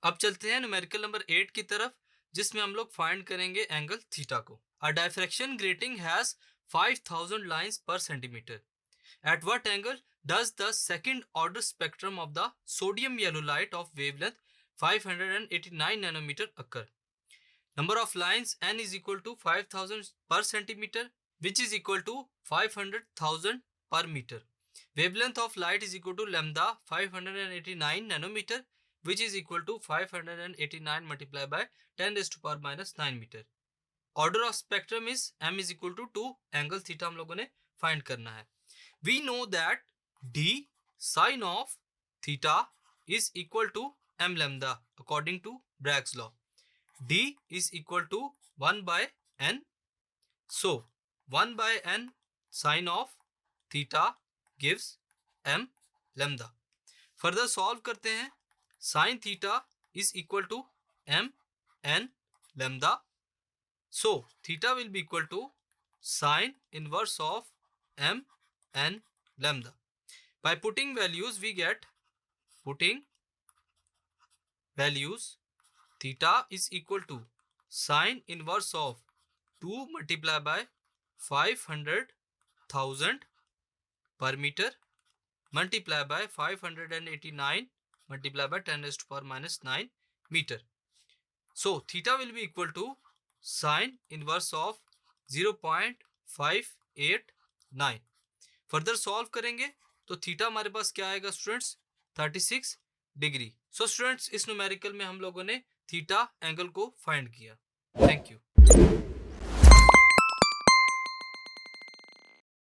अब चलते हैं न्यूमेरिकल नंबर 8 की तरफ, जिसमें हम लोग फाइंड करेंगे एंगल थीटा को। अ डायफ्रैक्शन ग्रेटिंग हैज 5000 लाइंस पर centimetre. At what angle does the second order spectrum of the sodium yellow light of wavelength 589 nanometer occur? Number of lines n is equal to 5000 per centimeter, which is equal to 500,000 per meter. Wavelength of light is equal to lambda 589 nanometer, which is equal to 589 multiplied by 10 raised to power minus 9 meter. Order of spectrum is m is equal to 2, angle theta हम लोगों ने find करना है. We know that d sine of theta is equal to m lambda according to Bragg's law. D is equal to 1 by n. So 1 by n sine of theta gives m lambda. Further solve करते हैं. Sin theta is equal to m n lambda. So theta will be equal to sine inverse of m n lambda. By putting values we get theta is equal to sine inverse of 2 multiplied by 500,000 per meter multiplied by 589 multiplied by 10 raised to power minus 9 meter. So theta will be equal to sine inverse of 0.589. Further solve करेंगे तो theta हमारे पास क्या आएगा students, 36 degree. So students इस numerical में हम लोगों ने थीटा एंगल को फाइंड किया. Thank you.